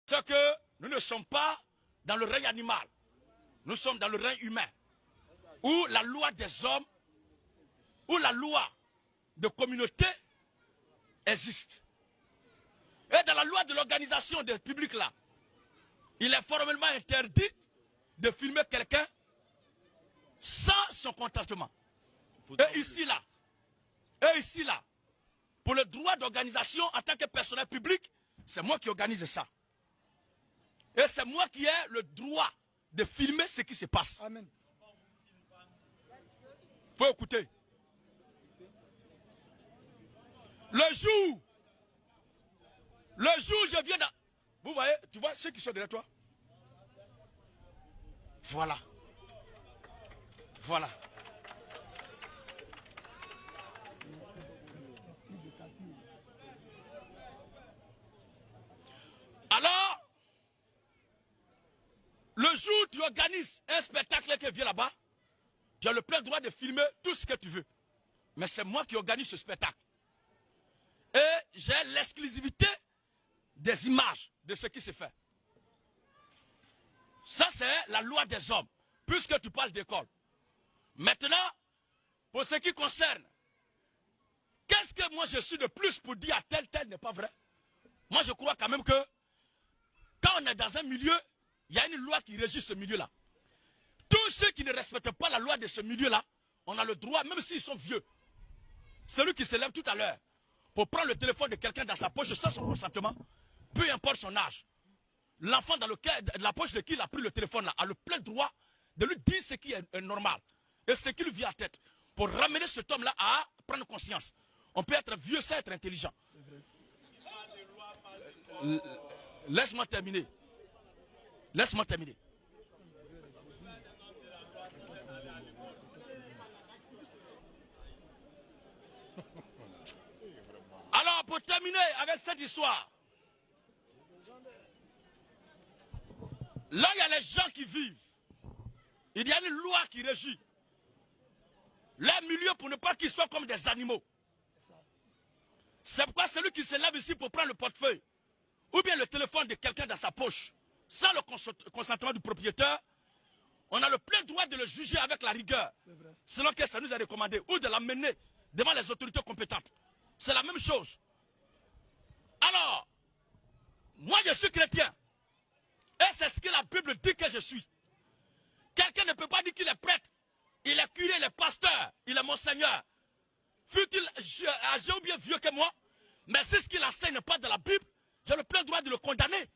C'est que nous ne sommes pas dans le règne animal. Nous sommes dans le règne humain. Où la loi des hommes, où la loi de communauté existe. Et dans la loi de l'organisation des publics là, il est formellement interdit de filmer quelqu'un sans son consentement. Et ici là, pour le droit d'organisation en tant que personnel public, c'est moi qui organise ça. Et c'est moi qui ai le droit de filmer ce qui se passe. Amen. Faut écouter. Le jour je viens dans... Vous voyez, tu vois ceux qui sont derrière toi? Voilà. Voilà. Alors, le jour où tu organises un spectacle qui vient là-bas, tu as le plein droit de filmer tout ce que tu veux. Mais c'est moi qui organise ce spectacle. Et j'ai l'exclusivité des images de ce qui se fait. Ça, c'est la loi des hommes, puisque tu parles d'école. Maintenant, pour ce qui concerne, qu'est-ce que moi je suis de plus pour dire à tel n'est pas vrai? Moi, je crois quand même que quand on est dans un milieu, il y a une loi qui régit ce milieu-là. Tous ceux qui ne respectent pas la loi de ce milieu-là, on a le droit, même s'ils sont vieux. Celui qui se lève tout à l'heure pour prendre le téléphone de quelqu'un dans sa poche sans son consentement, peu importe son âge, l'enfant dans la poche de qui il a pris le téléphone là, a le plein droit de lui dire ce qui est normal et ce qui lui vient à tête pour ramener cet homme-là à prendre conscience. On peut être vieux sans être intelligent. Laisse-moi terminer. Laisse-moi terminer. Alors, pour terminer avec cette histoire, là, il y a les gens qui vivent. Il y a une loi qui régit leur milieu pour ne pas qu'ils soient comme des animaux. C'est pourquoi celui qui se lève ici pour prendre le portefeuille ou bien le téléphone de quelqu'un dans sa poche, sans le consentement du propriétaire, on a le plein droit de le juger avec la rigueur, selon que ça nous est recommandé, ou de l'amener devant les autorités compétentes. C'est la même chose. Alors, moi je suis chrétien, et c'est ce que la Bible dit que je suis. Quelqu'un ne peut pas dire qu'il est prêtre, il est curé, il est pasteur, il est monseigneur. Fut-il âgé ou bien vieux que moi, mais c'est ce qu'il enseigne pas de la Bible, j'ai le plein droit de le condamner.